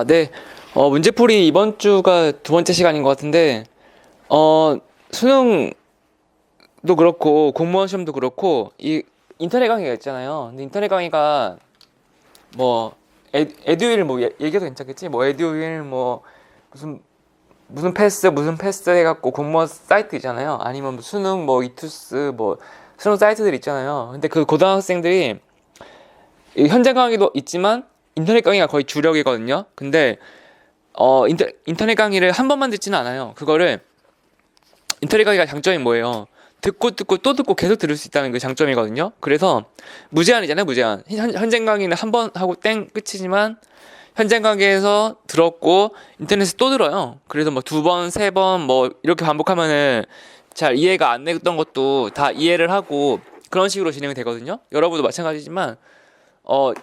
네. 문제풀이 이번 주가 두 번째 시간인 것 같은데, 수능도 그렇고, 공무원 시험도 그렇고, 이 인터넷 강의가 있잖아요. 근데 인터넷 강의가 뭐, 에듀윌 뭐, 얘기해도 괜찮겠지? 뭐, 에듀윌 뭐, 무슨, 무슨 패스 해갖고 공무원 사이트 있잖아요. 아니면 뭐 수능 뭐, 이투스 뭐, 수능 사이트들 있잖아요. 근데 그 고등학생들이 이 현장 강의도 있지만, 인터넷 강의가 거의 주력이거든요. 근데 인터넷 강의를 한 번만 듣지는 않아요. 그거를 인터넷 강의가 장점이 뭐예요? 듣고 또 듣고 계속 들을 수 있다는 그 장점이거든요. 그래서 무제한이잖아요, 무제한. 현장 강의는 한 번 하고 땡 끝이지만 현장 강의에서 들었고 인터넷에 또 들어요. 그래서 뭐 두 번, 세 번 뭐 이렇게 반복하면은 잘 이해가 안 됐던 것도 다 이해를 하고 그런 식으로 진행이 되거든요. 여러분도 마찬가지지만 어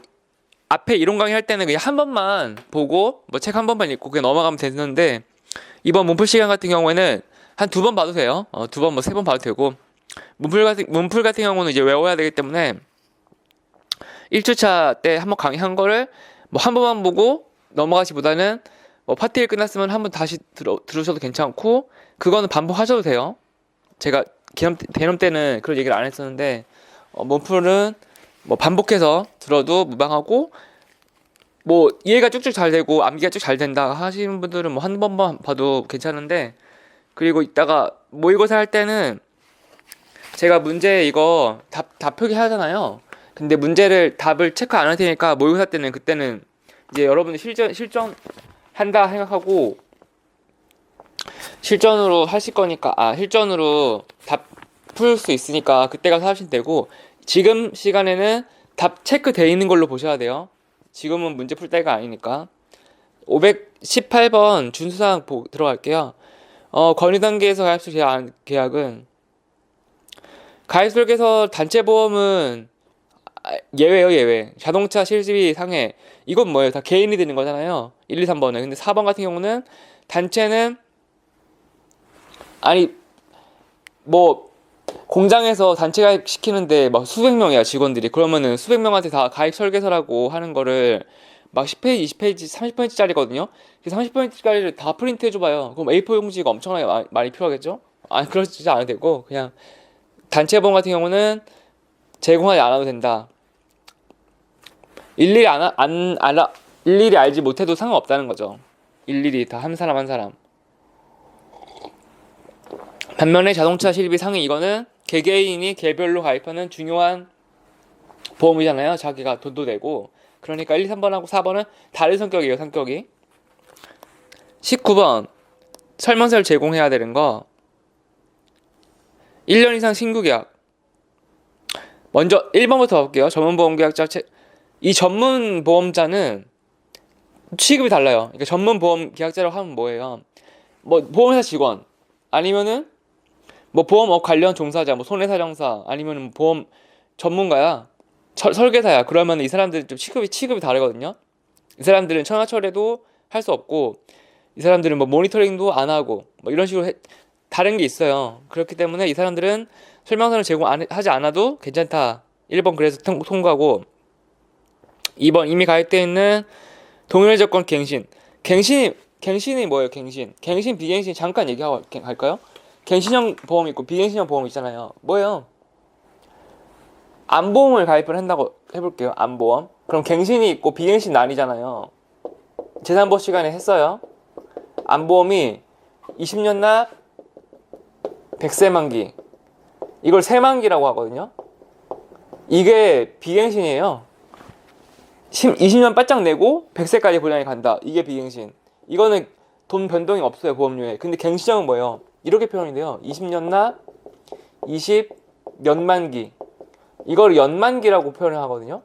앞에 이론 강의 할 때는 그냥 한 번만 보고 뭐 책 한 번만 읽고 그냥 넘어가면 되는데 이번 문풀 시간 같은 경우에는 한 두 번 봐도 돼요. 두 번 뭐 세 번 봐도 되고 문풀 같은 경우는 이제 외워야 되기 때문에 1주차 때 한 번 강의한 거를 뭐 한 번만 보고 넘어가시보다는 뭐 파트 1 끝났으면 한 번 다시 들으셔도 괜찮고 그거는 반복하셔도 돼요. 제가 대념 때는 그런 얘기를 안 했었는데 문풀은 뭐 반복해서 들어도 무방하고 뭐 이해가 쭉쭉 잘 되고 암기가 쭉 잘 된다 하시는 분들은 뭐 한 번만 봐도 괜찮은데 그리고 이따가 모의고사 할 때는 제가 문제 이거 답 표기하잖아요. 근데 문제를 답을 체크 안 할 테니까 모의고사 때는 그때는 이제 여러분이 실전 한다 생각하고 실전으로 하실 거니까 실전으로 답 풀 수 있으니까 그때 가서 하시면 되고 지금 시간에는 답 체크되어 있는 걸로 보셔야 돼요. 지금은 문제 풀 때가 아니니까. 518번 준수사항 들어갈게요. 건의 단계에서 가입수 계약은 가입 설계서 단체 보험은 예외요, 예외. 자동차 실비 상해. 이건 뭐예요? 다 개인이 되는 거잖아요. 1, 2, 3번은. 근데 4번 같은 경우는 단체는 아니 뭐 공장에서 단체 가입 시키는데 막 수백 명이야 직원들이. 그러면은 수백 명한테 다 가입 설계서라고 하는 거를 막 10페이지, 20페이지, 30페이지짜리거든요. 30페이지짜리를 다 프린트 해줘봐요. 그럼 A4 용지가 엄청나게 많이 필요하겠죠? 그렇지 않아도 되고 그냥 단체 보험 같은 경우는 제공하지 않아도 된다. 일일이 알지 못해도 상관없다는 거죠. 일일이 다 한 사람 한 사람. 반면에 자동차 실비 상해 이거는 개개인이 개별로 가입하는 중요한 보험이잖아요. 자기가 돈도 내고. 그러니까 1, 2, 3번하고 4번은 다른 성격이에요. 성격이. 19번 설명서를 제공해야 되는 거 1년 이상 신규 계약. 먼저 1번부터 볼게요. 전문보험계약자. 이 전문보험자는 취급이 달라요. 그러니까 전문보험 계약자라고 하면 뭐예요? 뭐 보험회사 직원 아니면은 뭐 보험업 관련 종사자, 뭐 손해사정사 아니면 보험 전문가야, 설계사야. 그러면 이 사람들은 좀 취급이 다르거든요. 이 사람들은 천하철에도 할 수 없고 이 사람들은 뭐 모니터링도 안 하고 뭐 이런 식으로 다른 게 있어요. 그렇기 때문에 이 사람들은 설명서를 제공하지 않아도 괜찮다. 1번 그래서 통과고 2번 이미 가입되어 있는 동일 조건 갱신. 갱신이 뭐예요? 갱신 비갱신 잠깐 얘기하고 갈까요? 갱신형 보험 있고 비갱신형 보험 있잖아요. 뭐예요? 암보험을 가입을 한다고 해볼게요. 암보험. 그럼 갱신이 있고 비갱신 나뉘잖아요. 재산보 시간에 했어요. 암보험이 20년 납 100세 만기. 이걸 세만기라고 하거든요. 이게 비갱신이에요. 20년 바짝 내고 100세까지 보장이 간다. 이게 비갱신. 이거는 돈 변동이 없어요. 보험료에. 근데 갱신형은 뭐예요? 이렇게 표현이 돼요. 20년 납 20몇 만기. 이걸 연만기라고 표현을 하거든요.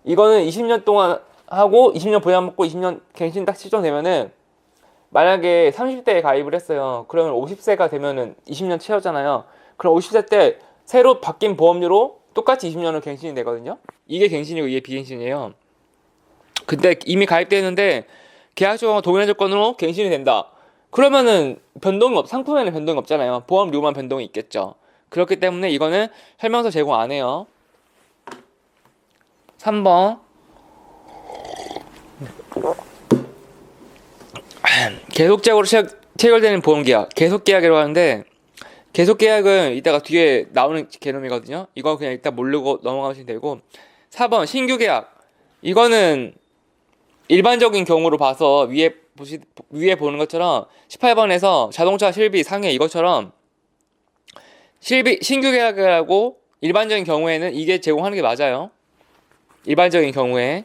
이거는 20년 동안 하고 20년 보장 먹고 20년 갱신 딱 시점되면은 만약에 30대에 가입을 했어요. 그러면 50세가 되면은 20년 채웠잖아요. 그럼 50세 때 새로 바뀐 보험료로 똑같이 20년을 갱신이 되거든요. 이게 갱신이고 이게 비갱신이에요. 근데 이미 가입되어 있는데 계약 조건과 동일한 조건으로 갱신이 된다. 그러면은 상품에는 변동이 없잖아요. 보험료만 변동이 있겠죠. 그렇기 때문에 이거는 설명서 제공 안 해요. 3번 계속적으로 체결되는 보험계약, 계속계약이라고 하는데, 계속계약은 이따가 뒤에 나오는 개념이거든요. 이거 그냥 일단 모르고 넘어가시면 되고. 4번 신규계약. 이거는 일반적인 경우로 봐서 위에 보는 것처럼 18번에서 자동차 실비 상해 이것처럼 신규계약을 하고 일반적인 경우에는 이게 제공하는 게 맞아요. 일반적인 경우에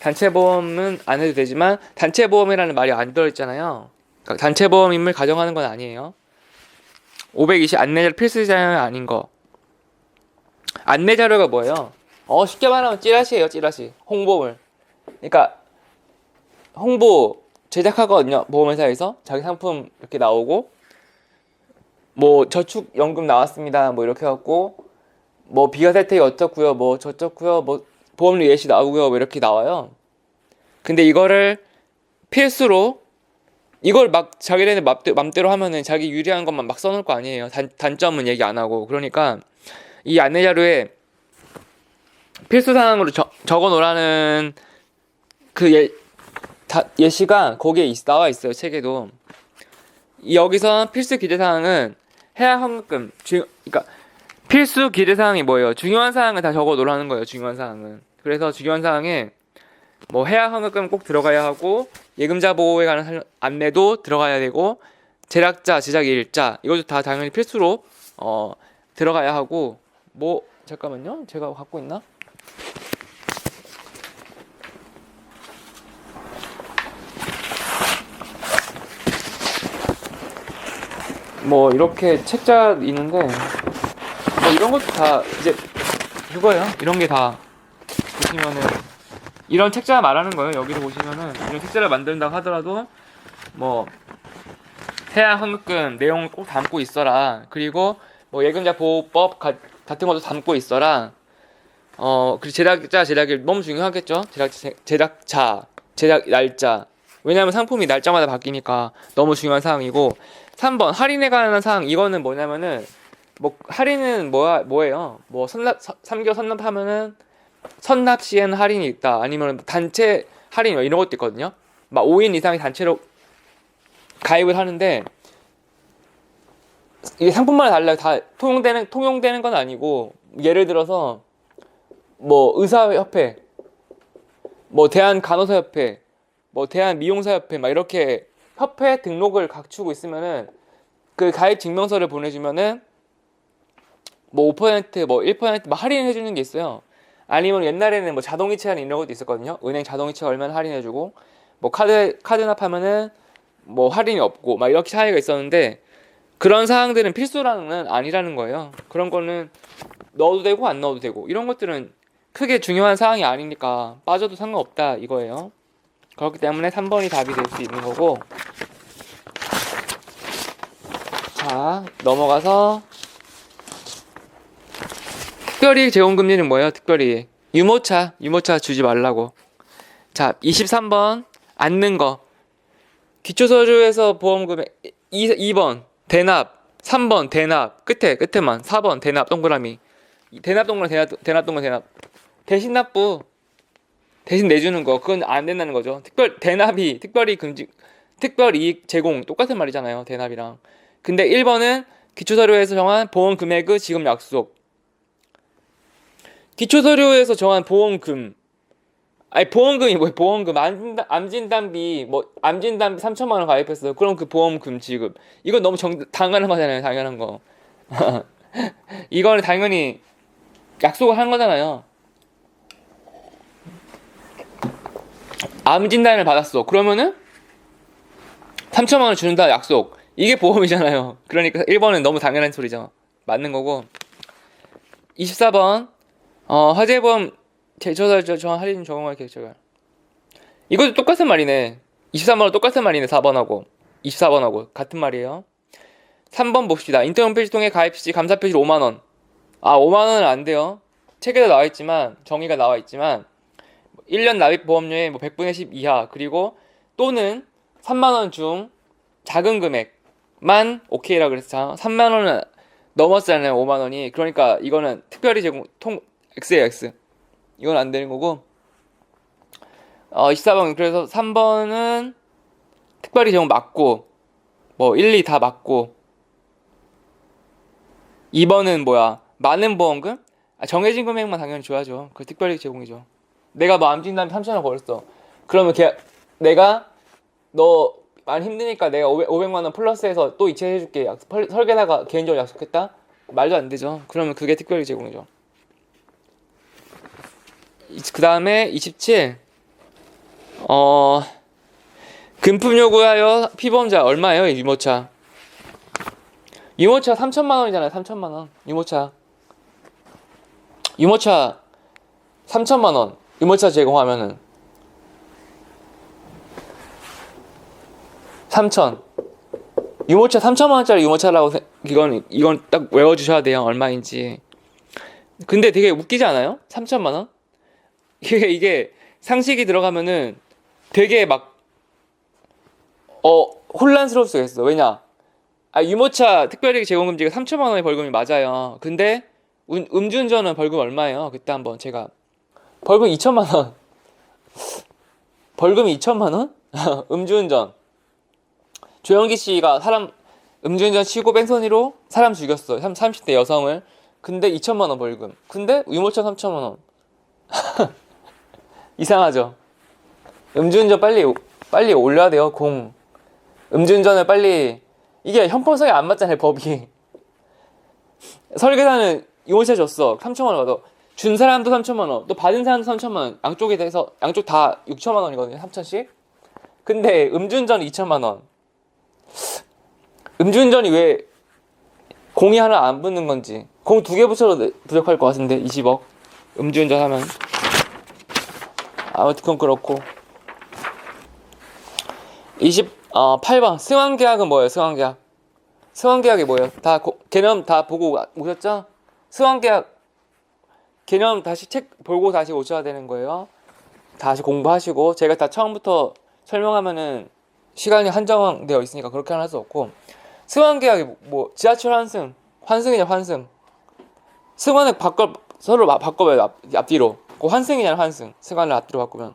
단체보험은 안 해도 되지만 단체보험이라는 말이 안 들어있잖아요. 그러니까 단체보험임을 가정하는 건 아니에요. 520 안내자료 필수자료는 아닌 거. 안내자료가 뭐예요? 쉽게 말하면 찌라시예요. 찌라시. 홍보물. 그러니까 홍보 제작하거든요. 보험회사에서 자기 상품 이렇게 나오고 뭐 저축연금 나왔습니다. 뭐 이렇게 해갖고 뭐 비과세 혜택이 어쩌고요. 뭐 저쩌고요. 뭐 보험료 예시 나오고요. 뭐 이렇게 나와요. 근데 이거를 필수로 이걸 막 자기네들 맘대로 하면은 자기 유리한 것만 막 써놓을 거 아니에요. 단점은 얘기 안 하고. 그러니까 이 안내자료에 필수사항으로 적어 놓으라는 그 예시가 거기에 나와 있어요. 책에도. 여기서 필수 기재사항은 해약 환급금. 그러니까 필수 기재사항이 뭐예요? 중요한 사항을 다 적어 놓으라는 거예요. 중요한 사항은. 그래서 중요한 사항에 뭐 해약 환급금 꼭 들어가야 하고 예금자 보호에 관한 안내도 들어가야 되고 제작자 제작 일자 이것도 다 당연히 필수로 들어가야 하고 뭐 잠깐만요. 제가 갖고 있나? 뭐 이렇게 책자 있는데 뭐 이런 것도 다 이제 그거예요. 이런 게 다 보시면은 이런 책자 말하는 거예요. 여기서 보시면은 이런 책자를 만든다고 하더라도 뭐 해약 환급금 내용을 꼭 담고 있어라. 그리고 뭐 예금자 보호법 같은 것도 담고 있어라. 그리고 제작자 제작일 너무 중요하겠죠. 제작자 제작 날짜. 왜냐하면 상품이 날짜마다 바뀌니까 너무 중요한 사항이고 3번 할인에 관한 사항. 이거는 뭐냐면은 뭐 할인은 뭐예요? 뭐 3개월 선납하면은 선납 시에는 할인이 있다. 아니면 단체 할인 이런 것도 있거든요. 막 5인 이상이 단체로 가입을 하는데 이게 상품마다 달라요. 다 통용되는 건 아니고 예를 들어서 뭐 의사협회, 뭐 대한간호사협회, 뭐 대한미용사협회 막 이렇게 협회 등록을 갖추고 있으면은 그 가입 증명서를 보내주면은 뭐 5%, 뭐 1%막 할인해주는 게 있어요. 아니면 옛날에는 뭐 자동이체 할인 이런 것도 있었거든요. 은행 자동이체 얼마나 할인해주고 뭐 카드 납하면은 뭐 할인이 없고 막 이렇게 차이가 있었는데 그런 사항들은 필수라는 아니라는 거예요. 그런 거는 넣어도 되고 안 넣어도 되고 이런 것들은 크게 중요한 사항이 아니니까 빠져도 상관없다 이거예요. 그렇기 때문에 3번이 답이 될 수 있는 거고. 자, 넘어가서 특별히 제공금리는 뭐예요? 특별히 유모차 주지 말라고. 자, 23번 앉는 거. 기초서류에서 보험금액 2번 대납, 3번 대납 끝에만 4번 대납 동그라미. 대납 대신 납부 대신 내주는 거 그건 안 된다는 거죠. 대납이 특별 이익 제공 똑같은 말이잖아요. 대납이랑. 근데 1번은 기초서류에서 정한 보험 금액의 지급 약속. 기초서류에서 정한 보험금. 아니 보험금이 뭐예요? 보험금 암진단비 3천만 원 가입했어요. 그럼 그 보험금 지급. 이건 너무 당연한 거잖아요. 당연한 거. 이거는 당연히 약속을 한 거잖아요. 암 진단을 받았어. 그러면은 3천만 원 준다 약속. 이게 보험이잖아요. 그러니까 1번은 너무 당연한 소리죠. 맞는 거고. 24번 화재보험 제초설 정한 할인 적용할 계획. 이것도 똑같은 말이네. 23번은 똑같은 말이네. 4번하고 24번하고 같은 말이에요. 3번 봅시다. 인터넷 홈페이지 통해 가입 시 감사 표시 5만원. 5만원은 안 돼요. 책에도 나와있지만 정의가 나와있지만 1년 납입 보험료의 100분의 10 이하 그리고 또는 3만원 중 작은 금액만 오케이라 그랬잖아. 3만원은 넘었잖아요. 5만원이. 그러니까 이거는 특별히 제공 X예요. X. 이건 안 되는 거고. 24번 그래서 3번은 특별히 제공 맞고 뭐 1, 2 다 맞고 2번은 뭐야? 많은 보험금? 정해진 금액만 당연히 줘야죠. 그 특별히 제공이죠. 내가 뭐 암진 다음에 3천원 벌었어. 그러면 내가 너 많이 힘드니까 내가 500만 원 플러스해서 또 이체해줄게. 설계사가 개인적으로 약속했다? 말도 안 되죠. 그러면 그게 특별히 제공이죠. 그 다음에 27. 금품 요구하여 피보험자 얼마예요? 유모차. 유모차 3천만 원이잖아요. 3천만 원. 유모차 3천만 원. 유모차 제공하면은 3천. 유모차 3천만 원짜리 유모차라고 이건 딱 외워주셔야 돼요. 얼마인지. 근데 되게 웃기지 않아요? 3천만 원? 이게 상식이 들어가면은 되게 막 혼란스러울 수가 있어. 왜냐? 유모차 특별히 제공금지가 3천만 원의 벌금이 맞아요. 근데 음주운전은 벌금 얼마예요? 그때 한번 제가 벌금 2천만 원. 벌금이 2천만 원? 음주운전. 조영기 씨가 음주운전 치고 뺑소니로 사람 죽였어. 30대 여성을. 근데 2천만 원 벌금. 근데 유모차 3천만 원. 이상하죠? 음주운전 빨리 올려야 돼요. 음주운전을 빨리. 이게 형평성이 안 맞잖아요, 법이. 설계사는 유모차 줬어. 3천만 원 받아. 준 사람도 3천만 원, 또 받은 사람도 3천만 원. 양쪽 다 6천만 원이거든요. 3천씩. 근데 음주운전 2천만 원. 음주운전이 왜 공이 하나 안 붙는 건지. 공 2개 붙여도 부족할 것 같은데 20억. 음주운전 하면. 아무튼 그렇고. 28번 승환계약은 뭐예요? 승환계약이 뭐예요? 개념 다 보고 오셨죠? 승환계약 개념 다시 책 보고 다시 오셔야 되는 거예요. 다시 공부하시고. 제가 다 처음부터 설명하면은 시간이 한정되어 있으니까 그렇게 할 수 없고. 승환계약이 뭐 지하철 환승이냐 환승. 승환을 서로 바꿔봐요. 앞뒤로. 환승이냐 환승. 승환을 앞뒤로 바꾸면.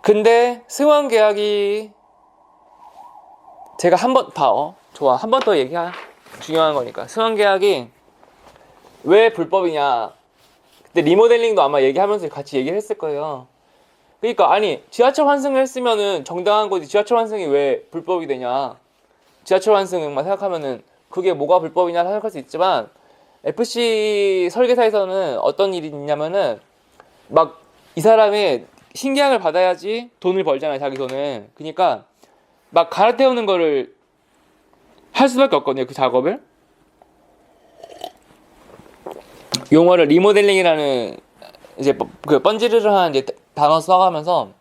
근데 승환계약이 제가 한 번 더 중요한 거니까. 승환계약이 왜 불법이냐. 그때 리모델링도 아마 얘기하면서 같이 얘기를 했을 거예요. 그러니까 지하철 환승을 했으면은 정당한 거지. 지하철 환승이 왜 불법이 되냐. 지하철 환승만 생각하면은 그게 뭐가 불법이냐 생각할 수 있지만, FC 설계사에서는 어떤 일이 있냐면은 막 이 사람이 신계약을 받아야지 돈을 벌잖아요, 자기 돈을. 그러니까 막 갈아태우는 거를 할 수밖에 없거든요, 그 작업을. 용어를 리모델링이라는 이제 그 번지르르한 이제 단어 써가면서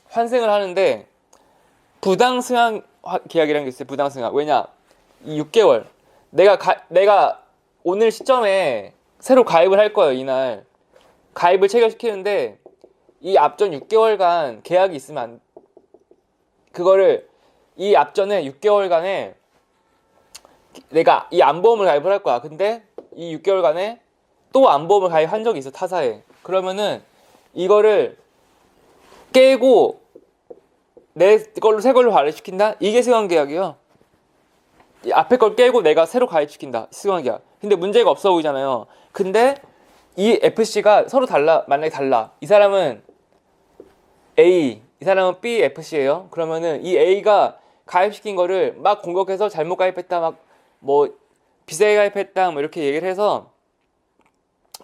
환승을 하는데, 부당 승낙 계약이라는 게 있어요. 부당 승낙. 왜냐? 이 6개월 내가 오늘 시점에 새로 가입을 할 거예요. 이날 가입을 체결시키는데 이 앞전 6개월간 계약이 있으면 그거를 이 앞전에 6개월간에 내가 이 안보험을 가입을 할 거야. 근데 이 6개월간에 또 안보험을 가입한 적이 있어, 타사에. 그러면은 이거를 깨고 내 걸로 새 걸로 발행시킨다? 이게 승환계약이에요. 이 앞에 걸 깨고 내가 새로 가입시킨다. 승환계약. 근데 문제가 없어 보이잖아요. 근데 이 FC가 서로 만약에 달라. 이 사람은 A, 이 사람은 B FC예요. 그러면은 이 A가 가입시킨 거를 막 공격해서 잘못 가입했다, 막 뭐 비싸게 가입했다, 뭐 이렇게 얘기를 해서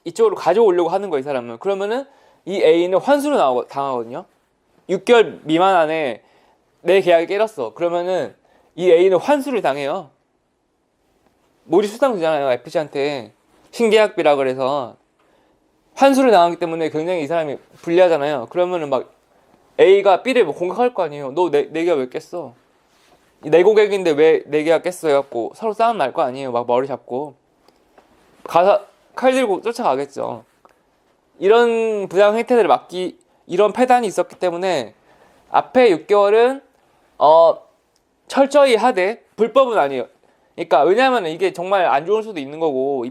이쪽으로 가져오려고 하는 거예요, 이 사람은. 그러면은 이 A는 환수로 당하거든요. 6개월 미만 안에 내 계약이 깨졌어. 그러면은 이 A는 환수를 당해요. 몰입수당 되잖아요, FC한테. 신계약비라 그래서. 환수를 당하기 때문에 굉장히 이 사람이 불리하잖아요. 그러면은 막 A가 B를 뭐 공격할 거 아니에요. 너 내 계약 왜 깼어? 내 고객인데 왜 내 계약 깼어? 해갖고 서로 싸움 날 거 아니에요. 막 머리 잡고. 가서 칼 들고 쫓아가겠죠. 이런 부당 행태들을 이런 패단이 있었기 때문에 앞에 6개월은 철저히 하되 불법은 아니에요. 그러니까 왜냐하면 이게 정말 안 좋을 수도 있는 거고,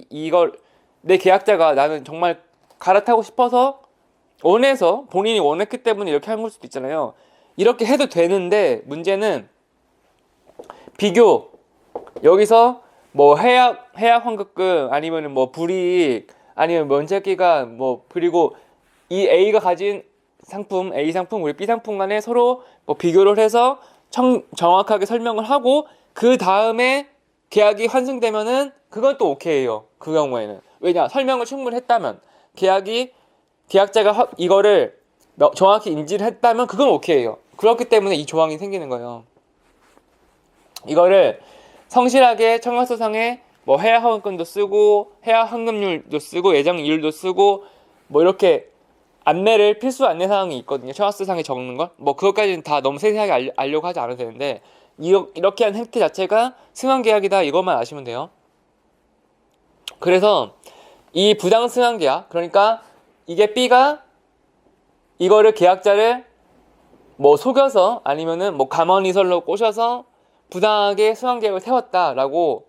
이걸 내 계약자가 나는 정말 갈아타고 싶어서 본인이 원했기 때문에 이렇게 한 걸 수도 있잖아요. 이렇게 해도 되는데 문제는 비교 여기서 뭐 해약 환급금 아니면 뭐 불이익 아니면 면책기간 뭐 그리고 이 A가 가진 상품 A 상품 우리 B 상품 간에 서로 뭐 비교를 해서 정확하게 설명을 하고 그 다음에 계약이 환승되면은 그건 또 오케이예요. 그 경우에는 왜냐 설명을 충분히 했다면 계약자가 이거를 정확히 인지를 했다면 그건 오케이예요. 그렇기 때문에 이 조항이 생기는 거예요. 이거를 성실하게 청약서상에 뭐 해약 환급금도 쓰고 해약 환급률도 쓰고 예정이율도 쓰고 뭐 이렇게 안내를 필수 안내 사항이 있거든요. 청약서상에 적는 것. 뭐 그것까지는 다 너무 세세하게 알려고 하지 않아도 되는데 이렇게 한 행태 자체가 승항계약이다 이것만 아시면 돼요. 그래서 이 부당 승항계약 그러니까 이게 B가 이거를 계약자를 뭐 속여서 아니면은 뭐 감언이설로 꼬셔서 부당하게 승항계약을 세웠다라고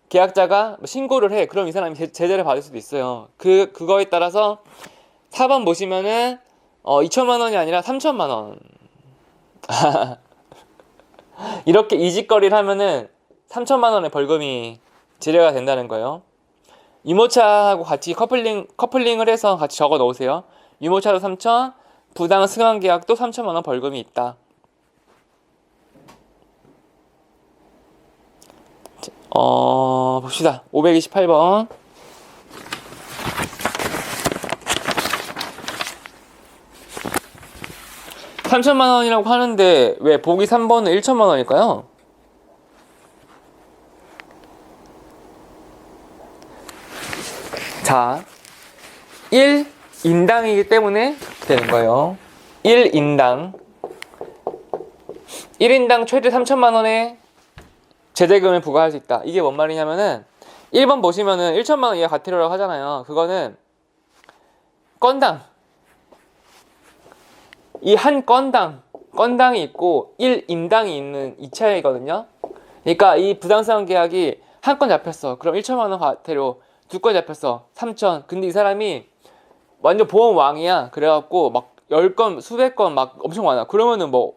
계약자가 신고를 해. 그럼 이 사람이 제재를 받을 수도 있어요. 그거에 따라서 4번 보시면은 2천만 원이 아니라 3천만 원. 이렇게 이직거리를 하면은 3천만 원의 벌금이 지뢰가 된다는 거예요. 유모차하고 같이 커플링을 해서 같이 적어 놓으세요. 유모차도 3천, 부당 승항 계약도 3천만 원 벌금이 있다. 봅시다. 528번. (3천만 원이라고 하는데 왜 보기 3번은 1천만 원일까요? 자, 1인당이기 때문에 되는 거예요. 1인당 최대 3천만 원의 제재금을 부과할 수 있다. 이게 뭔 말이냐면은 1번 보시면은 1천만 원 이하 과태료라고 하잖아요. 그거는 건당 이 한 건당이 있고 1인당이 있는 이 차이거든요. 그러니까 이 부당승항 계약이 한 건 잡혔어. 그럼 1천만 원 과태료, 두 건 잡혔어. 3천. 근데 이 사람이 완전 보험 왕이야. 그래갖고 막 10건, 수백 건 막 엄청 많아. 그러면은 뭐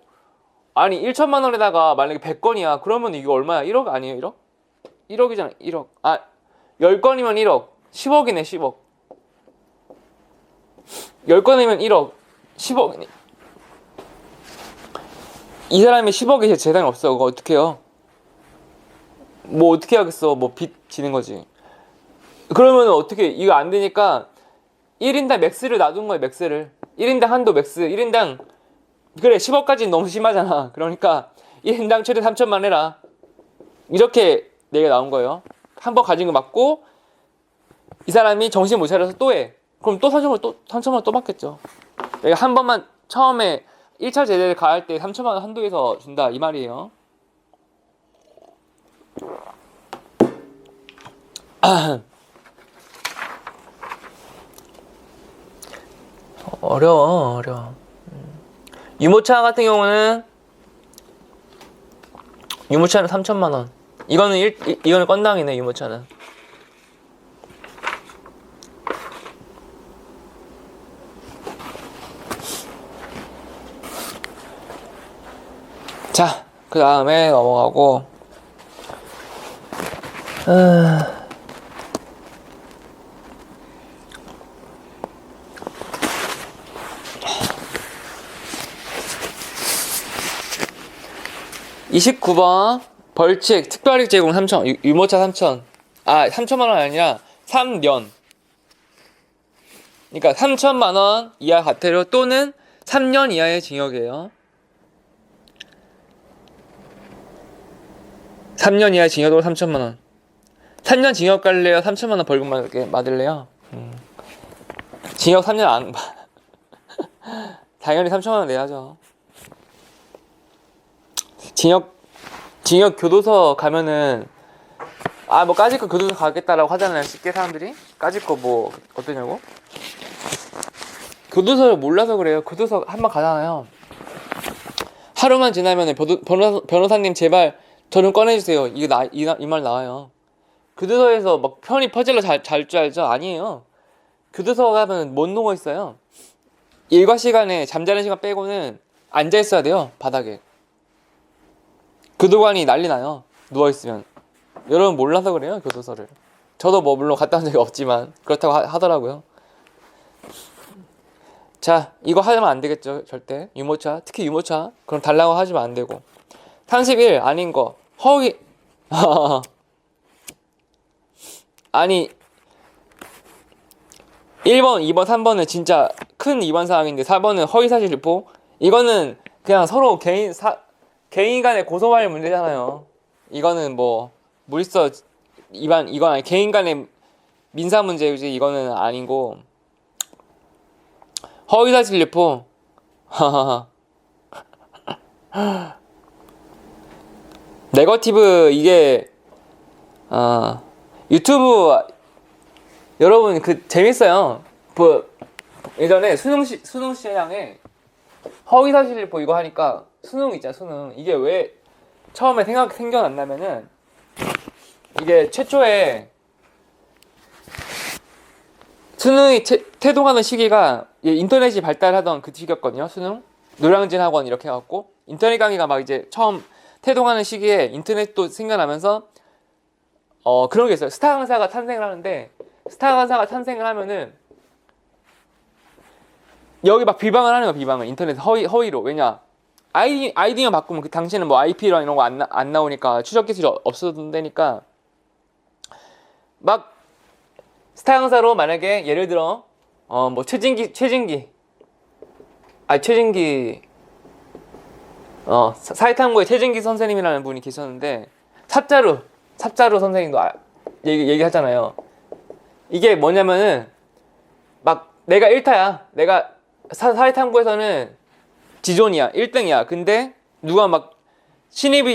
아니 1천만 원에다가 만약에 100건이야. 그러면 이게 얼마야? 1억 아니에요? 1억? 1억이잖아. 1억. 10건이면 1억. 10억이네. 10억. 10건이면 1억. 10억. 이 사람이 10억에 재산이 없어. 그거 어떻게 해요? 뭐 어떻게 하겠어. 뭐 빚 지는 거지. 그러면 어떻게 이거 안 되니까 1인당 맥스를 놔둔 거야. 맥스를 1인당 한도 맥스 1인당 그래 10억까지는 너무 심하잖아. 그러니까 1인당 최대 3천만 해라. 이렇게 얘기가 나온 거예요. 한 번 가진 거 맞고 이 사람이 정신 못 차려서 또 해. 그럼 또 3천만 원 또 받겠죠. 내가 한 번만 처음에 1차 제재를 가할 때 3천만 원 한도에서 준다 이 말이에요. 어려워. 유모차 같은 경우는 유모차는 3천만 원. 이거는 건당이네. 유모차는. 자, 그 다음에 넘어가고 29번 벌칙 특별이익 제공 3천 유모차 3천 3천만 원 아니라 3년 그러니까 3천만 원 이하 과태료 또는 3년 이하의 징역이에요. 3년 이하의 징역으로 3천만 원 3년 징역 갈래요? 3천만 원 벌금 맞을래요? 징역 3년 안 당연히 3천만 원 내야죠. 징역 교도소 가면은 뭐 까짓 거 교도소 가겠다라고 하잖아요. 쉽게 사람들이 까짓 거 뭐 어떠냐고. 교도소를 몰라서 그래요. 교도소 한번 가잖아요. 하루만 지나면 변호사님 제발 저 좀 꺼내주세요. 이 말 나와요. 교도소에서 막 편히 퍼즐러 잘 줄 알죠? 아니에요. 교도소 가면 못 누워 있어요. 일과 시간에 잠자는 시간 빼고는 앉아 있어야 돼요. 바닥에. 교도관이 난리 나요. 누워 있으면. 여러분 몰라서 그래요, 교도소를. 저도 뭐 물론 갔다 온 적이 없지만 그렇다고 하더라고요. 자, 이거 하면 안 되겠죠, 절대. 유모차, 특히 유모차. 그럼 달라고 하시면 안 되고. 31 아닌 거. 허위. 아니 1번, 2번, 3번은 진짜 큰 위반 사항인데 4번은 허위사실 유포. 이거는 그냥 서로 개인 간의 고소할 문제잖아요. 이거는 뭐 물서 위반, 이건 아니, 개인 간의 민사 문제지. 이거는 아니고. 허위사실 유포. 네거티브. 이게 유튜브 여러분 재밌어요. 뭐 예전에 수능 시장에 허위사실 유포 이거 하니까 수능 있잖아. 수능 이게 왜 처음에 생겨났냐면은 이게 최초에 수능이 태동하는 시기가 인터넷이 발달하던 그 시기였거든요. 수능 노량진 학원 이렇게 해갖고 인터넷 강의가 막 이제 처음 태동하는 시기에 인터넷도 생겨나면서 그런 게 있어요. 스타 강사가 탄생을 하는데 스타 강사가 탄생을 하면은 여기 막 비방을 하는 거야. 비방을 인터넷 허위로. 왜냐 아이디만 바꾸면 그 당시에는 뭐 IP랑 이런 거 안 나오니까 추적 기술이 없어진다니까 막 스타 강사로 만약에 예를 들어 뭐 최진기 사회탐구의 최진기 선생님이라는 분이 계셨는데 삽자루 선생님도 얘기하잖아요. 이게 뭐냐면은 막 내가 1타야. 내가 사회탐구에서는 지존이야. 1등이야. 근데 누가 막 신입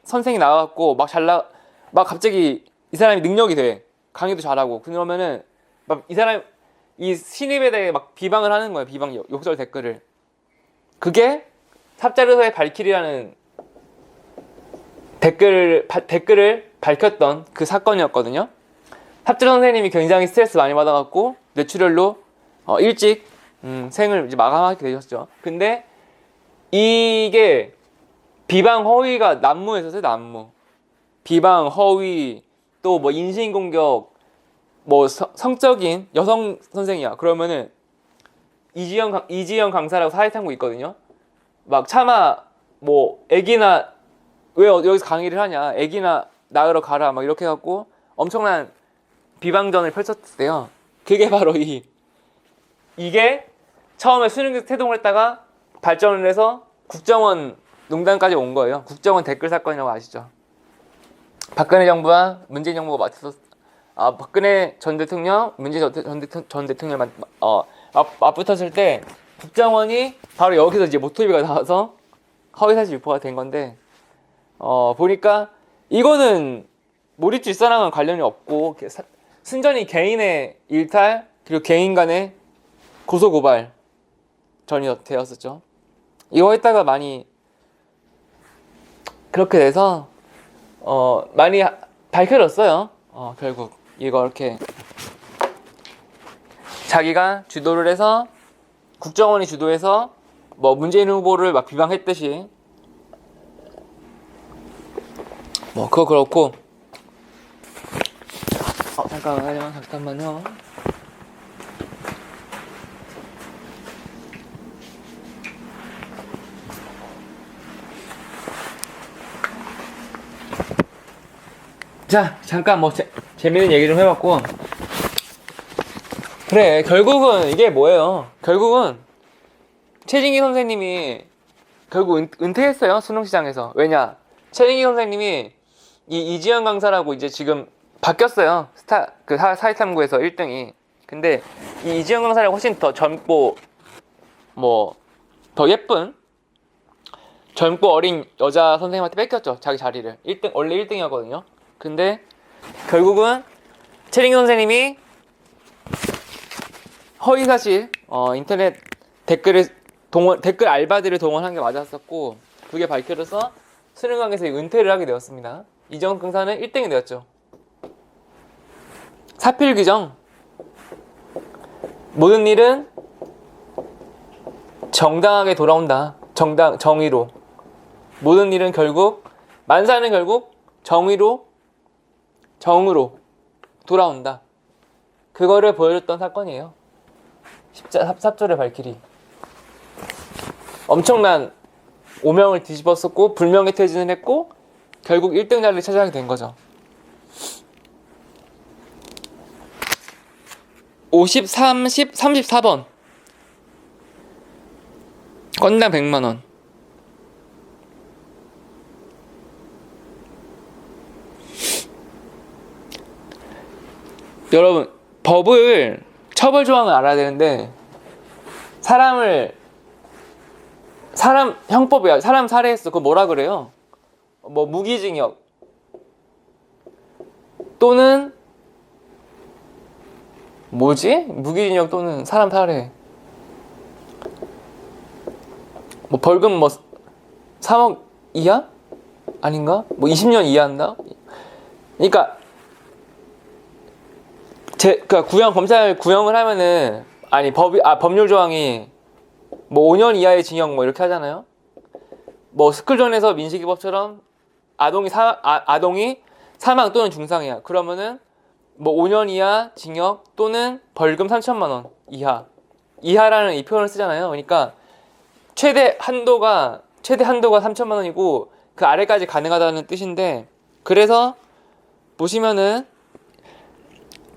선생이 나와갖고 막 갑자기 이 사람이 능력이 돼. 강의도 잘하고. 그러면은 막 이 신입에 대해 막 비방을 하는 거예요. 욕설 댓글을. 그게 삽자루서의 발길이라는 댓글을 밝혔던 그 사건이었거든요. 삽자루 선생님이 굉장히 스트레스 많이 받아갖고 뇌출혈로 일찍 생을 이제 마감하게 되셨죠. 근데 이게 비방 허위가 난무했었어요. 난무. 비방 허위 또 뭐 인신공격 뭐 성적인 여성 선생이야. 그러면은 이지영 강사라고 사회탐구 있거든요. 막 차마 뭐 애기나 왜 여기서 강의를 하냐, 애기나 낳으러 가라 막 이렇게 해갖고 엄청난 비방전을 펼쳤대요. 그게 바로 이게 처음에 수능 태동을 했다가 발전을 해서 국정원 농단까지 온 거예요. 국정원 댓글 사건이라고 아시죠? 박근혜 정부와 문재인 정부가 박근혜 전 대통령, 문재인 전 대통령 맞붙었을 때 국정원이 바로 여기서 이제 모토비가 나와서 허위사실 유포가 된 건데 보니까 이거는 몰입질서랑은 관련이 없고 순전히 개인의 일탈 그리고 개인 간의 고소고발 전이 되었었죠. 이거 했다가 많이 그렇게 돼서 많이 밝혀졌어요. 결국 이거 이렇게 자기가 주도를 해서 국정원이 주도해서 뭐 문재인 후보를 막 비방했듯이 뭐 그거 그렇고 잠깐만요. 자, 잠깐 뭐 재밌는 얘기 좀 해봤고 그래 결국은 이게 뭐예요? 결국은 최진기 선생님이 결국 은퇴했어요. 수능시장에서. 왜냐? 최진기 선생님이 이 이지영 강사라고 이제 지금 바뀌었어요. 사회탐구에서 1등이. 근데 이 이지영 강사라고 훨씬 더 젊고 뭐 더 예쁜 젊고 어린 여자 선생님한테 뺏겼죠. 자기 자리를. 원래 1등이었거든요. 근데 결국은 최진기 선생님이 허위사실 인터넷 댓글 알바들을 동원한 게 맞았었고 그게 밝혀져서 수능강에서 은퇴를 하게 되었습니다. 이지영 강사는 1등이 되었죠. 사필 규정 모든 일은 정당하게 돌아온다. 정의로. 모든 일은 결국, 만사는 결국 정의로, 정으로 돌아온다. 그거를 보여줬던 사건이에요. 삽절의 발길이. 엄청난 오명을 뒤집었었고, 불명예 퇴진을 했고, 결국 1등 자리를 차지하게 된 거죠. 50, 30, 34번. 건당 100만원. 여러분, 법을, 처벌 조항을 알아야 되는데, 형법이야. 사람 살해했어. 그거 뭐라 그래요? 뭐, 무기징역. 또는, 뭐지? 무기징역 또는 사람 살해. 뭐, 벌금 뭐, 3억 이하? 아닌가? 뭐, 20년 이하인다? 그러니까, 검찰 구형을 하면은, 법률 조항이, 뭐 5년 이하의 징역 뭐 이렇게 하잖아요. 뭐 스쿨존에서 민식이법처럼 아동이 사망 또는 중상이야. 그러면은 뭐 5년 이하 징역 또는 벌금 3천만 원 이하라는 이 표현을 쓰잖아요. 그러니까 최대 한도가 3천만 원이고 그 아래까지 가능하다는 뜻인데, 그래서 보시면은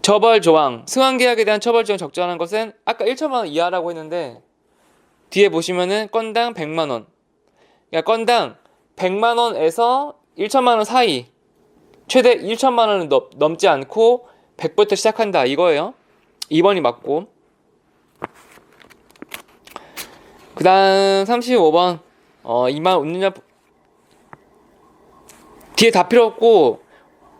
처벌 조항, 승환계약에 대한 처벌 조항 적정한 것은 아까 1천만 원 이하라고 했는데 뒤에 보시면은 건당 100만 원. 그러니까 건당 100만 원에서 1천만 원 사이, 최대 1천만 원은 넘지 않고 100부터 시작한다 이거예요. 2번이 맞고. 그 다음 35번 2만 웃는 자 뒤에 다 필요 없고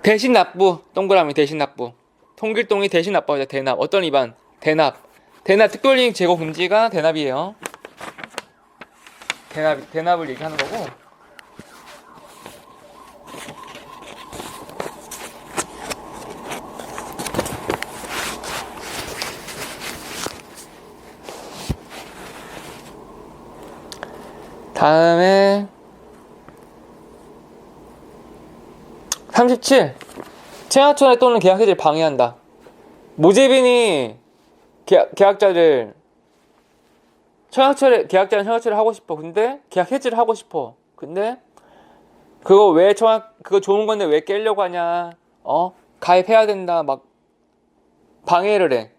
대신 납부, 동그라미 대신 납부. 통길동이 대신 납부하자. 대납. 어떤 위반? 대납 특별이익 제고 금지가 대납이에요. 대납을 얘기하는 거고. 다음에 37. 청약철회 또는 계약 해지를 방해한다. 모재빈이 계약자는 청약철회 하고 싶어. 근데 계약 해지를 하고 싶어. 근데 그거 좋은 건데 왜 깨려고 하냐? 가입해야 된다. 막 방해를 해.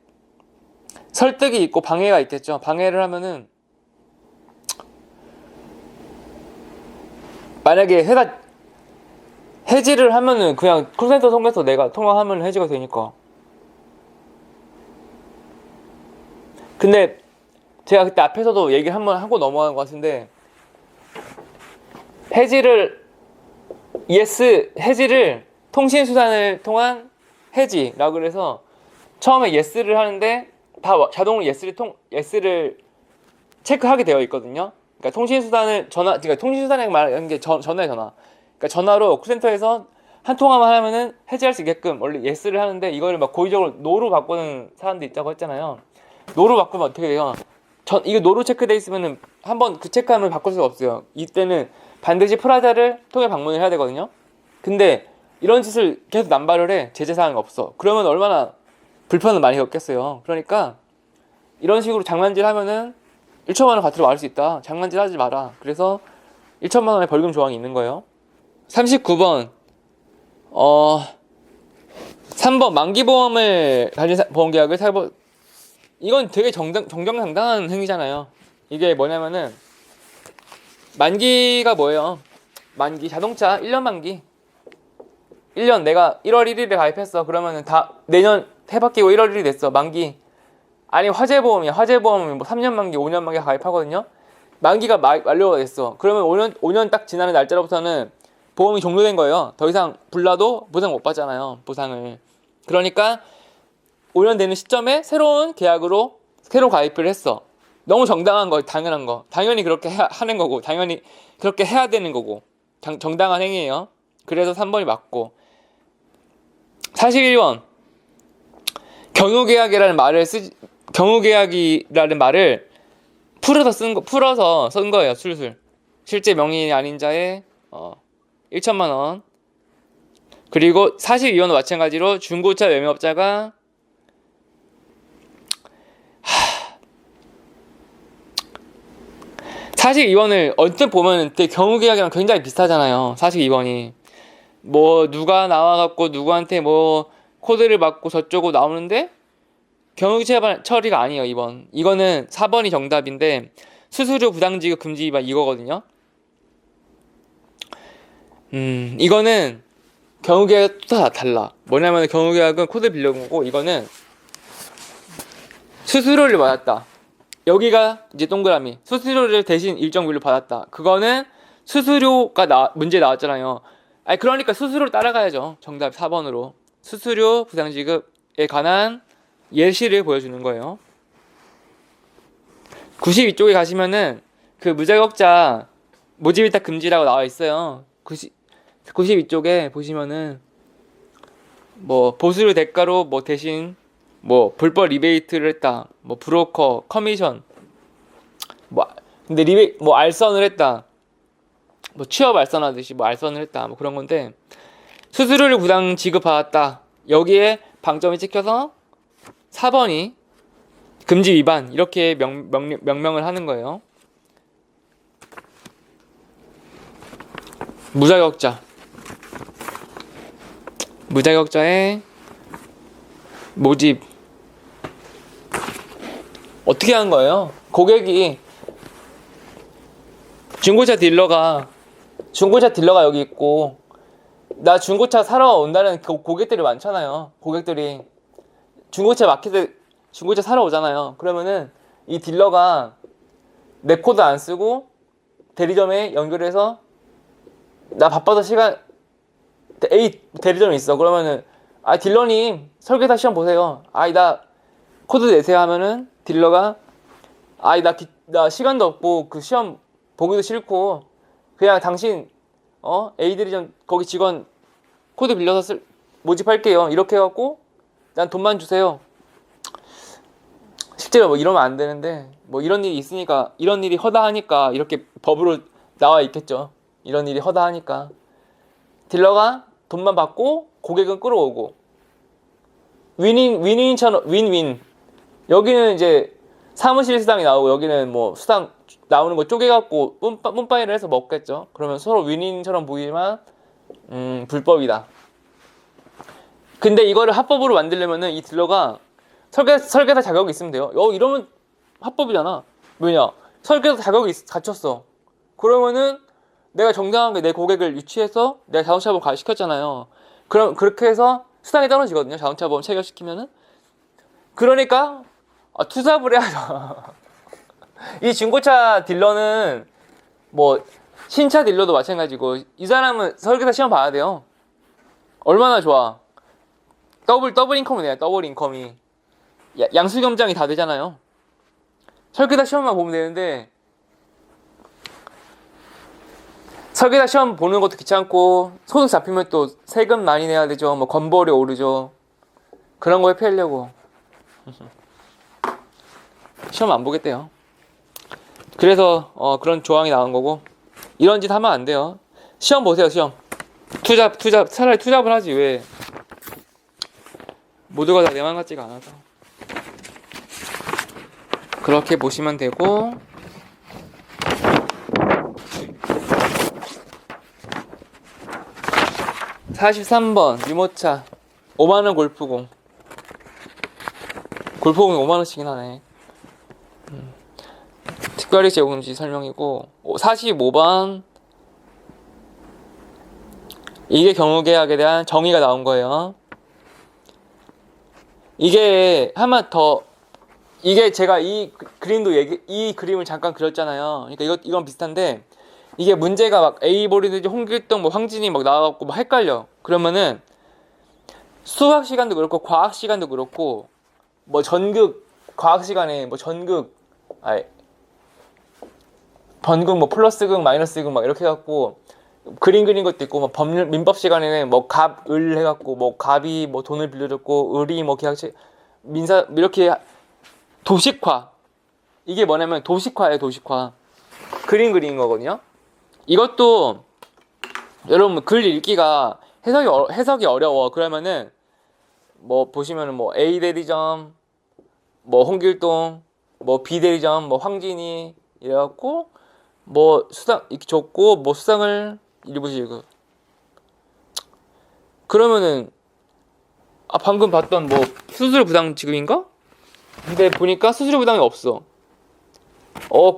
설득이 있고 방해가 있겠죠. 방해를 하면은 만약에 해지를 하면은 그냥 콜센터 통해서 내가 통화하면 해지가 되니까. 근데 제가 그때 앞에서도 얘기를 한번 하고 넘어간 것 같은데, 해지를 통신수단을 통한 해지라고 그래서 처음에 예스를 하는데 다 자동으로 예스를 체크하게 되어 있거든요. 그러니까 통신수단에 말하는 게 전화에 전화. 그러니까 전화로 콜센터에서 한 통화만 하면은 해지할 수 있게끔 원래 예스를 하는데, 이거를 막 고의적으로 노로 바꾸는 사람도 있다고 했잖아요. 노로 바꾸면 어떻게 돼요? 이거 노로 체크돼 있으면은 한번 그 체크하면 바꿀 수가 없어요. 이때는 반드시 프라자를 통해 방문을 해야 되거든요. 근데 이런 짓을 계속 남발을 해. 제재사항이 없어. 그러면 얼마나 불편을 많이 겪겠어요. 그러니까 이런 식으로 장난질 하면은 1천만 원 과태료 받을 수 있다. 장난질 하지 마라. 그래서 1천만 원의 벌금 조항이 있는 거예요. 39번 3번 만기보험을 가진 보험계약을 이건 되게 정정당당한 행위잖아요. 이게 뭐냐면은 만기가 뭐예요? 만기 자동차 1년 만기. 1년 내가 1월 1일에 가입했어. 그러면은 다 내년 해바뀌고 1월 1일이 됐어. 만기. 아니 화재보험이야. 화재보험은 뭐 3년 만기, 5년 만기 가입하거든요. 만기가 만료가 됐어. 그러면 5년 딱 지나는 날짜로부터는 보험이 종료된 거예요. 더 이상 불나도 보상 못 받잖아요. 보상을. 그러니까 5년 되는 시점에 새로운 계약으로 새로 가입을 했어. 너무 정당한 거, 당연한 거. 당연히 그렇게 하는 거고, 당연히 그렇게 해야 되는 거고. 정당한 행위예요. 그래서 3번이 맞고. 41번 경우계약이라는 말을 풀어서 쓴 거예요. 술술. 실제 명의인이 아닌 자의 1천만 원. 그리고 42원도 마찬가지로 중고차 매매업자가 42원을 언뜻 보면 되게 경우계약이랑 굉장히 비슷하잖아요. 42원이 뭐 누가 나와갖고 누구한테 뭐 코드를 받고 저쪽으로 나오는데 경유채 처리가 아니에요. 이거는 4번이 정답인데 수수료 부당지급 금지 위반 이거거든요. 이거는 경우계약이 또 달라. 뭐냐면 경우계약은 코드 빌려온 거고 이거는 수수료를 받았다. 여기가 이제 동그라미 수수료를 대신 일정 비율로 받았다. 그거는 수수료가 문제 나왔잖아요. 아니 그러니까 수수료를 따라가야죠. 정답 4번으로 수수료 부당지급에 관한 예시를 보여주는 거예요. 92쪽에 가시면은 그 무자격자 모집이탈 금지라고 나와 있어요. 92쪽에 보시면은 뭐 보수료 대가로 뭐 대신 뭐 불법 리베이트를 했다. 뭐 브로커 커미션 뭐 근데 뭐 알선을 했다. 뭐 취업 알선하듯이 뭐 알선을 했다. 뭐 그런 건데 수수료를 부당 지급받았다. 여기에 방점이 찍혀서 4번이 금지 위반 이렇게 명명을 하는 거예요. 무자격자의 모집 어떻게 한 거예요? 고객이 중고차 딜러가 여기 있고 나 중고차 사러 온다는 고객들이 많잖아요. 고객들이 중고차 마켓에 중고차 사러 오잖아요. 그러면은 이 딜러가 내 코드 안 쓰고 대리점에 연결해서 나 바빠서 시간 A 대리점이 있어. 그러면은 딜러님 설계사 시험 보세요. 나 코드 내세요 하면은 딜러가 나 시간도 없고 그 시험 보기도 싫고 그냥 당신 A 대리점 거기 직원 코드 빌려서 모집할게요. 이렇게 해갖고 난 돈만 주세요. 실제로 뭐 이러면 안 되는데 뭐 이런 일이 있으니까 이런 일이 허다하니까 이렇게 법으로 나와 있겠죠. 이런 일이 허다하니까 딜러가 돈만 받고 고객은 끌어오고 윈윈처럼 윈윈. 여기는 이제 사무실 수당이 나오고 여기는 뭐 수당 나오는 거 쪼개갖고 뿜빠이를 해서 먹겠죠. 그러면 서로 윈윈처럼 보이지만 불법이다. 근데 이거를 합법으로 만들려면은 이 딜러가 설계사 자격이 있으면 돼요. 이러면 합법이잖아. 왜냐? 설계사 자격이 갖췄어. 그러면은 내가 정당하게 내 고객을 유치해서 내가 자동차 보험 가입시켰잖아요. 그럼 그렇게 해서 수당이 떨어지거든요. 자동차 보험 체결시키면은. 그러니까 투잡을 해야죠. 이 중고차 딜러는 뭐 신차 딜러도 마찬가지고 이 사람은 설계사 시험 봐야 돼요. 얼마나 좋아. 더블 인컴이 돼요. 더블 인컴이. 양수겸장이 다 되잖아요. 설계사 시험만 보면 되는데 설계사 시험 보는 것도 귀찮고 소득 잡히면 또 세금 많이 내야 되죠. 뭐 건보료 오르죠. 그런 거에 피하려고 시험 안 보겠대요. 그래서 그런 조항이 나온 거고 이런 짓 하면 안 돼요. 시험 보세요. 시험 투잡 차라리 투잡을 하지 왜 모두가 다 내 맘 같지가 않아서 그렇게 보시면 되고 43번 유모차 5만원 골프공이 5만원씩이나 하네. 특별히 제공금지 설명이고 45번 이게 경우계약에 대한 정의가 나온 거예요. 이게 한번 더 이게 제가 이 그림을 잠깐 그렸잖아요. 그러니까 이건 비슷한데 이게 문제가 막 에이보리든지 홍길동 뭐 황진이 막 나와갖고 막 헷갈려. 그러면은 수학 시간도 그렇고 과학 시간도 그렇고 뭐 전극 과학 시간에 뭐 번극 뭐 플러스극 마이너스극 막 이렇게 해갖고 그림 그린 것도 있고 뭐 민법 시간에는 뭐 갑을 해갖고 뭐 갑이 뭐 돈을 빌려줬고 을이 뭐 계약체 민사 이렇게 도식화 이게 뭐냐면 도식화예요, 도식화. 그림 그리는 거거든요. 이것도 여러분 글 읽기가 해석이 어려워. 그러면은 뭐 보시면은 뭐 A 대리점, 뭐 홍길동, 뭐 B 대리점, 뭐 황진이 이래갖고 뭐 수상 이렇게 적고 뭐 수상을 일부시고 그러면은 방금 봤던 뭐 수수료 부당 지급인가? 근데 보니까 수수료 부당이 없어.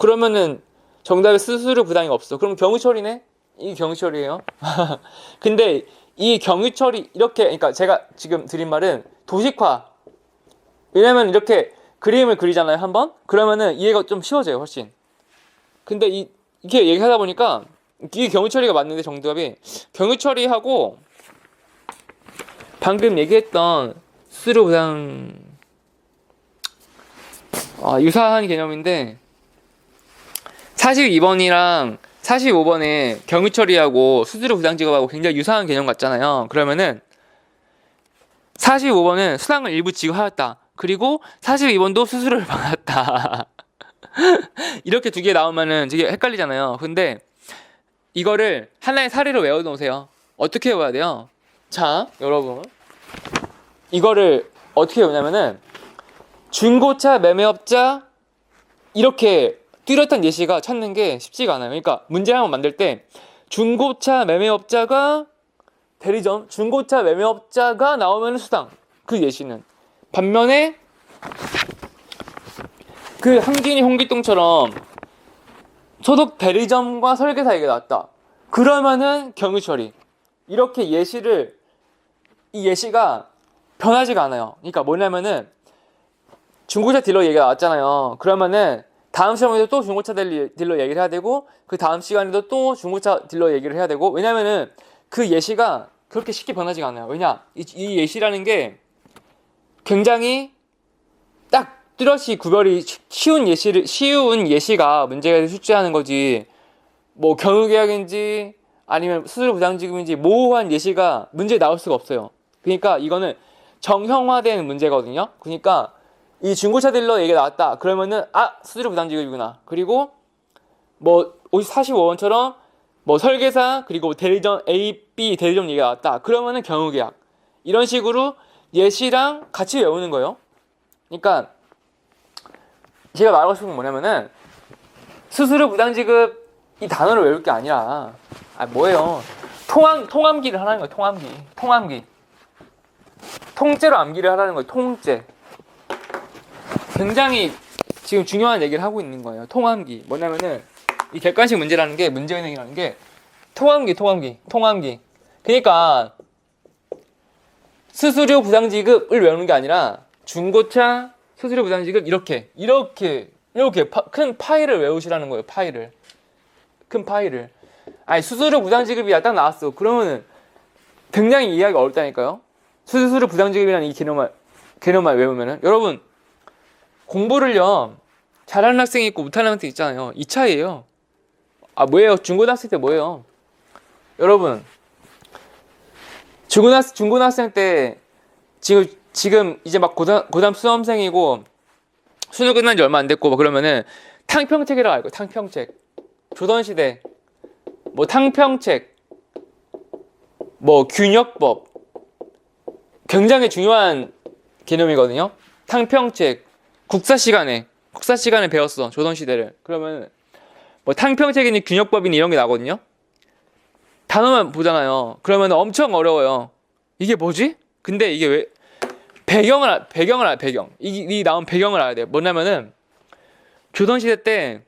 그러면은 정답에 수수료 부당이 없어. 그럼 경유처리네? 이 경유처리예요. 근데 이 경유처리 이렇게 그러니까 제가 지금 드린 말은 도식화. 왜냐면 이렇게 그림을 그리잖아요, 한번? 그러면은 이해가 좀 쉬워져요, 훨씬. 근데 이렇게 얘기하다 보니까 이게 경유처리가 맞는데 정답이 경유처리하고 방금 얘기했던 수수료 부당 유사한 개념인데 42번이랑 45번에 경유처리하고 수수료 부당 지급하고 굉장히 유사한 개념 같잖아요. 그러면은 45번은 수당을 일부 지급하였다. 그리고 42번도 수수료를 받았다. 이렇게 두 개 나오면은 되게 헷갈리잖아요. 근데 이거를 하나의 사례로 외워놓으세요. 어떻게 외워야 돼요? 자, 여러분 이거를 어떻게 외우냐면은 중고차 매매업자 이렇게 뚜렷한 예시가 찾는 게 쉽지가 않아요. 그러니까 문제를 한번 만들 때 중고차 매매업자가 대리점, 중고차 매매업자가 나오면 수당. 그 예시는. 반면에 그 황진이 홍길동처럼 소득 대리점과 설계사 얘기가 나왔다. 그러면은 경유처리. 이렇게 이 예시가 변하지가 않아요. 그러니까 뭐냐면은 중고차 딜러 얘기가 나왔잖아요. 그러면은 다음 시간에도 또 중고차 딜러 얘기를 해야 되고 그 다음 시간에도 또 중고차 딜러 얘기를 해야 되고 왜냐면은 그 예시가 그렇게 쉽게 변하지가 않아요. 왜냐? 이 예시라는 게 굉장히 딱 뚜렷이 구별이 쉬운 예시가 문제가 출제하는 거지 뭐 경유계약인지 아니면 수수료 부당지급인지 모호한 예시가 문제에 나올 수가 없어요. 그러니까 이거는 정형화된 문제거든요. 그러니까 이 중고차 딜러 얘기가 나왔다. 그러면은 수수료 부당지급이구나. 그리고 뭐 45원처럼 뭐 설계사 그리고 대리점 A, B 대리점 얘기가 나왔다. 그러면은 경유계약. 이런 식으로 예시랑 같이 외우는 거예요. 그러니까 제가 말하고 싶은 건 뭐냐면은 수수료 부당지급 이 단어를 외울 게 아니라 뭐예요? 통암기를 하라는 거예요. 통암기. 통째로 암기를 하라는 거예요. 통째. 굉장히 지금 중요한 얘기를 하고 있는 거예요. 통암기. 뭐냐면은 이 객관식 문제라는 게 문제은행이라는 게 통암기. 그러니까 수수료 부당지급을 외우는 게 아니라 중고차 수수료 부당지급 이렇게 큰 파일을 외우시라는 거예요. 큰 파일을. 수수료 부당지급이야 딱 나왔어. 그러면은 굉장히 이해하기 어렵다니까요. 수수료 부당지급이라는 이 개념만 외우면은 여러분 공부를요 잘하는 학생이 있고 못하는 학생이 있잖아요. 이 차이예요. 뭐예요? 중고등학생 때 뭐예요? 여러분 중고등학생 때 지금 이제 막 고3 수험생이고 수능 끝난 지 얼마 안 됐고 그러면은 탕평책이라고 알고 탕평책 조선시대 뭐 탕평책 뭐 균역법 굉장히 중요한 개념이거든요. 탕평책 국사 시간에 배웠어. 조선시대를. 그러면 뭐 탕평책이니 균역법이니 이런 게 나거든요. 단어만 보잖아요. 그러면 엄청 어려워요. 이게 뭐지? 근데 이게 왜 배경. 이 나온 배경을 알아야 돼요. 뭐냐면은 조선시대 때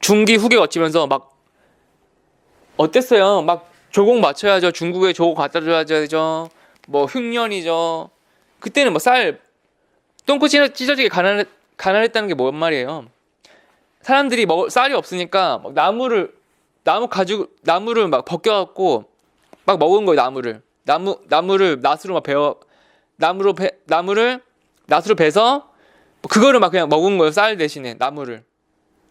중기 후기 거치면서 막 어땠어요? 막 조공 맞춰야죠. 중국에 조공 갖다 줘야죠. 뭐 흉년이죠. 그때는 뭐 똥꼬 찢어지게 가난했다는 게 뭔 말이에요? 사람들이 먹을 쌀이 없으니까 막 나무를 막 벗겨갖고 막 먹은 거예요. 나무를 낫으로 막 나무를 낫으로 베서 그거를 막 그냥 먹은 거예요. 쌀 대신에 나무를.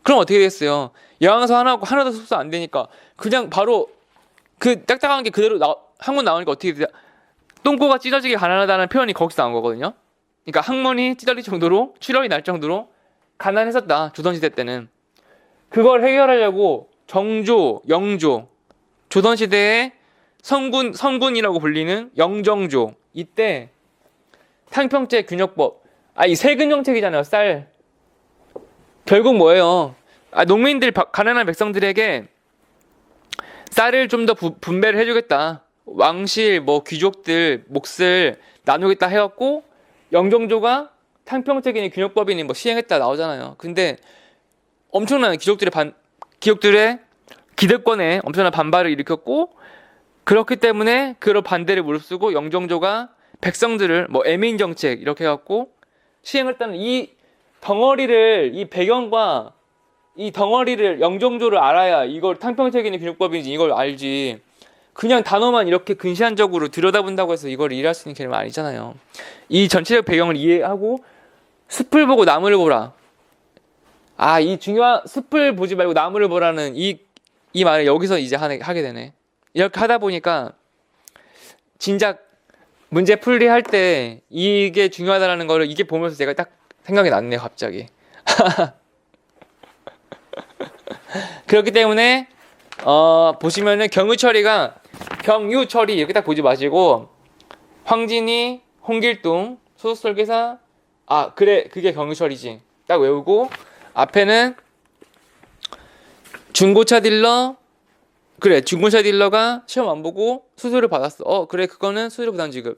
그럼 어떻게 되겠어요? 영양소 하나도 흡수 안 되니까 그냥 바로 그 딱딱한 게 그대로 항문 나오니까 어떻게 돼? 똥꼬가 찢어지게 가난하다는 표현이 거기서 나온 거거든요. 그러니까 항문이 찢어질 정도로 출혈이 날 정도로 가난했었다. 조선시대 때는. 그걸 해결하려고 정조, 영조, 조선시대의 성군이라고 불리는 영정조, 이때 탕평제 균역법, 이 세금 정책이잖아요. 쌀. 결국 뭐예요? 농민들, 가난한 백성들에게 쌀을 좀 더 분배를 해주겠다. 왕실, 뭐 귀족들 몫을 나누겠다 해갖고 영정조가 탕평책이니 균역법이니 뭐 시행했다 나오잖아요. 근데 엄청난 귀족들의 기득권에 엄청난 반발을 일으켰고, 그렇기 때문에 그런 반대를 무릅쓰고 영정조가 백성들을 뭐 애민 정책 이렇게 해갖고 시행했다는 이 덩어리를, 이 배경과 이 덩어리를, 영정조를 알아야 이걸 탕평책이니 균역법인지 이걸 알지. 그냥 단어만 이렇게 근시안적으로 들여다본다고 해서 이걸 이해할 수 있는 개념은 아니잖아요. 이 전체적 배경을 이해하고 숲을 보고 나무를 보라. 이 중요한 숲을 보지 말고 나무를 보라는 이 말을 여기서 이제 하게 되네. 이렇게 하다 보니까 진작 문제 풀이할 때 이게 중요하다라는 거를 이게 보면서 제가 딱 생각이 났네요, 갑자기. 그렇기 때문에 보시면은 경유처리 이렇게 딱 보지 마시고 황진이, 홍길동, 소설설계사, 그래 그게 경유처리지 딱 외우고, 앞에는 중고차 딜러가 시험 안 보고 수수료 받았어. 그래 그거는 수수료 부담 지급.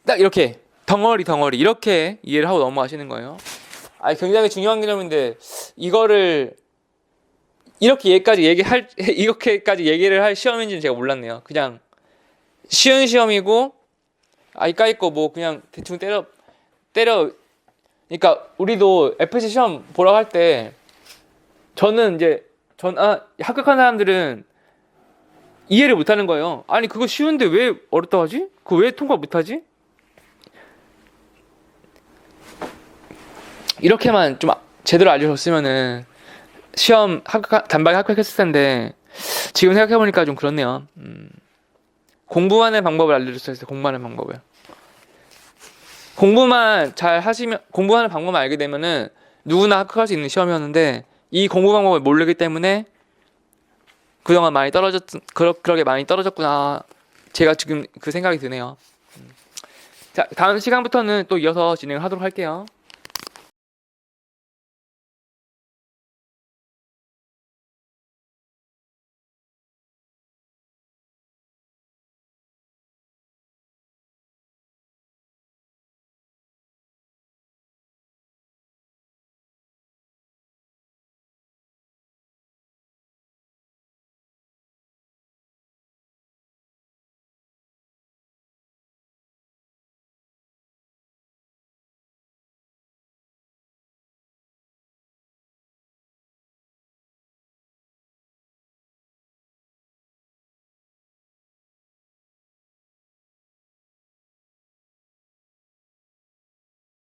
딱 이렇게 덩어리 이렇게 이해를 하고 넘어가시는 거예요. 굉장히 중요한 개념인데 이거를 이렇게까지 얘기를 할 시험인지는 제가 몰랐네요. 그냥 쉬운 시험이고 이까짓 거 뭐 그냥 대충 때려. 그러니까 우리도 FC 시험 보러 갈 때 저는 이제 합격한 사람들은 이해를 못하는 거예요. 그거 쉬운데 왜 어렵다고 하지? 그거 왜 통과 못하지? 이렇게만 좀 제대로 알려줬으면은 시험 단박에 합격했을 텐데 지금 생각해보니까 좀 그렇네요. 공부하는 방법을 알려줬어요. 공부하는 방법을. 공부만 잘 하시면, 공부하는 방법만 알게 되면은 누구나 합격할 수 있는 시험이었는데 이 공부 방법을 모르기 때문에 그동안 그렇게 많이 떨어졌구나. 제가 지금 그 생각이 드네요. 자, 다음 시간부터는 또 이어서 진행을 하도록 할게요.